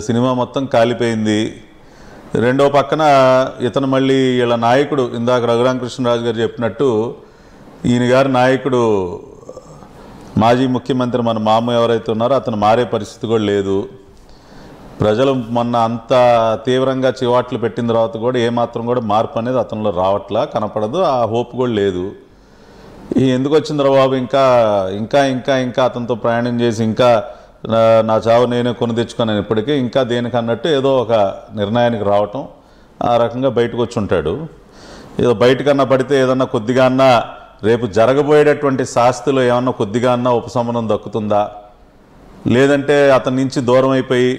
Cinema మొత్తం కాలిపోయింది. రెండో పక్కన ఇతను మళ్ళీ వీళ్ళ నాయకుడు ఇందాక రఘురామకృష్ణరాజు గారు చెప్పినట్టు ఈయన గారి నాయకుడు మాజీ ముఖ్యమంత్రి మన మామ ఎవరైతే ఉన్నారో అతను మారే పరిస్థితి కూడా లేదు. ప్రజలు మొన్న అంత తీవ్రంగా చివాట్లు పెట్టిన తర్వాత కూడా ఏమాత్రం కూడా మార్పు అనేది అతనిలో రావట్లా, కనపడదు. ఆ హోప్ కూడా లేదు. ఎందుకు వచ్చిందిరా బాబు, ఇంకా ఇంకా ఇంకా ఇంకా అతనితో ప్రయాణం చేసి ఇంకా నా చావు నేనే కొని తెచ్చుకున్నాను ఇప్పటికీ, ఇంకా దేనికన్నట్టు ఏదో ఒక నిర్ణయానికి రావటం, ఆ రకంగా బయటకు వచ్చి ఉంటాడు. ఏదో బయటకన్నా పడితే ఏదన్నా కొద్దిగా అన్నా రేపు జరగబోయేటటువంటి శాస్తిలో ఏమన్నా కొద్దిగా అన్నా ఉపశమనం దక్కుతుందా, లేదంటే అతని నుంచి దూరం అయిపోయి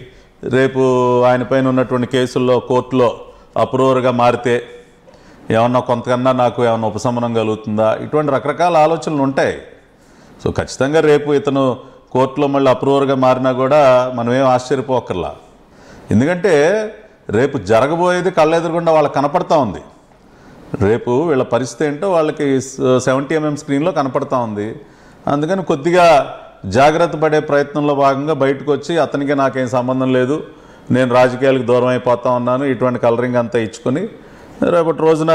రేపు ఆయన పైన ఉన్నటువంటి కేసుల్లో కోర్టులో అప్రూవర్గా మారితే ఏమన్నా కొంతకన్నా నాకు ఏమన్నా ఉపశమనం కలుగుతుందా, ఇటువంటి రకరకాల ఆలోచనలు ఉంటాయి. సో ఖచ్చితంగా రేపు ఇతను కోర్టులో మళ్ళీ అప్రూవర్గా మారినా కూడా మనం ఏం ఆశ్చర్యపోకర్లా. ఎందుకంటే రేపు జరగబోయేది కళ్ళెదురుగుండా వాళ్ళకి కనపడతా ఉంది. రేపు వీళ్ళ పరిస్థితి ఏంటో వాళ్ళకి 70mm స్క్రీన్లో కనపడతా ఉంది. అందుకని కొద్దిగా జాగ్రత్త పడే ప్రయత్నంలో భాగంగా బయటకు వచ్చి అతనికి నాకేం సంబంధం లేదు, నేను రాజకీయాలకు దూరం అయిపోతా ఉన్నాను, ఇటువంటి కలరింగ్ అంతా ఇచ్చుకొని రేపటి రోజున,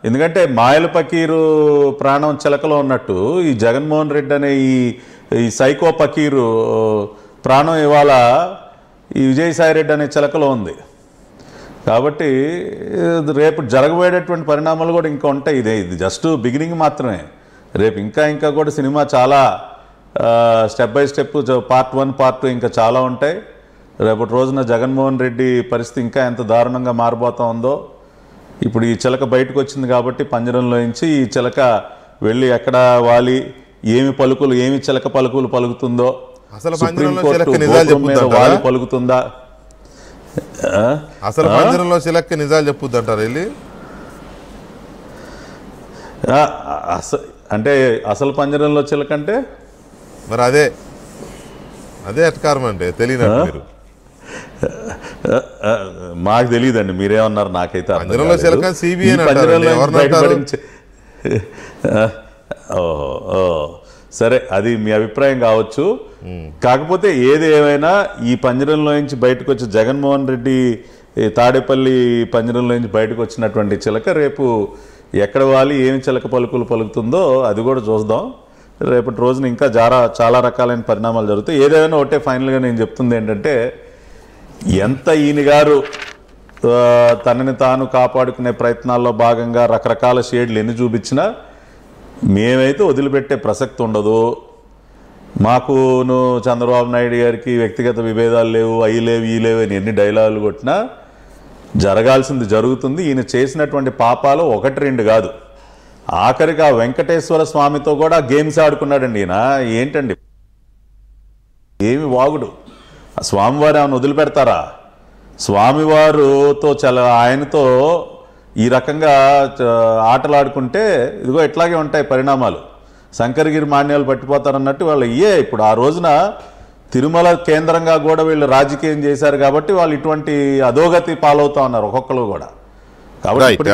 ఎందుకంటే మాయల పకీరు ప్రాణం చిలకలో ఉన్నట్టు ఈ జగన్మోహన్ రెడ్డి అనే ఈ సైకో పకీరు ప్రాణం ఇవాళ ఈ విజయసాయి రెడ్డి అనే చిలకలో ఉంది. కాబట్టి రేపు జరగబోయేటటువంటి పరిణామాలు కూడా ఇంకా ఉంటాయి. ఇది జస్ట్ బిగినింగ్ మాత్రమే. రేపు ఇంకా ఇంకా కూడా సినిమా చాలా step by step part 1 part 2 ఇంకా చాలా ఉంటాయి. రేపటి రోజున జగన్మోహన్ రెడ్డి పరిస్థితి ఇంకా ఎంత దారుణంగా మారిపోతా ఉందో. ఇప్పుడు ఈ చిలక బయటకు వచ్చింది కాబట్టి పంజరంలో నుంచి ఈ చిలక వెళ్ళి ఎక్కడ వాలి ఏమి చిలక పలుకులు పలుకుతుందో, సుప్రీంకోర్టు మీద వాలి పలుకుతుందా, అసలు పంజరంలో చిలక నిజాలు చెప్పుద్దంటారు వెళ్ళి. అంటే అసలు పంజరంలో చిలక అంటే మరి అదే ఎట్కారం అంటే తెలియనట్టు మీరు. మాకు తెలియదండి, మీరేమన్నారు నాకైతే. సరే, అది మీ అభిప్రాయం కావచ్చు. కాకపోతే ఏది ఏమైనా ఈ పంజరంలో నుంచి బయటకు వచ్చి జగన్మోహన్ రెడ్డి తాడేపల్లి పంజరంలో నుంచి బయటకు వచ్చినటువంటి చిలక రేపు ఎక్కడ వాలి ఏమి చిలక పలుకులు పలుకుతుందో అది కూడా చూద్దాం. రేపటి రోజున ఇంకా చాలా రకాలైన పరిణామాలు జరుగుతాయి. ఏదైనా ఒకటే ఫైనల్గా నేను చెప్తుంది ఏంటంటే, ఎంత ఈయన గారు తనని తాను కాపాడుకునే ప్రయత్నాల్లో భాగంగా రకరకాల షేడ్లు ఎన్ని చూపించినా మేమైతే వదిలిపెట్టే ప్రసక్తి ఉండదు. మాకును చంద్రబాబు నాయుడు గారికి వ్యక్తిగత విభేదాలు లేవు, అవి లేవు ఈ లేవు అని ఎన్ని డైలాగులు కొట్టినా జరగాల్సింది జరుగుతుంది. ఈయన చేసినటువంటి పాపాలు 1-2 కాదు. ఆఖరికి ఆ వెంకటేశ్వర స్వామితో కూడా గేమ్స్ ఆడుకున్నాడండి ఈయన. ఏంటండి ఏమి వాగుడు! స్వామివారు ఏమైనా వదిలిపెడతారా? స్వామివారుతో ఆయనతో ఈ రకంగా ఆటలాడుకుంటే ఇదిగో ఇట్లాగే ఉంటాయి పరిణామాలు. శంకరగిరి మాన్యాలు పట్టిపోతారన్నట్టు వాళ్ళు ఇప్పుడు ఆ రోజున తిరుమల కేంద్రంగా కూడా వీళ్ళు రాజకీయం చేశారు కాబట్టి వాళ్ళు ఇటువంటి అధోగతి పాలవుతా ఉన్నారు ఒక్కొక్కరు కూడా. కాబట్టి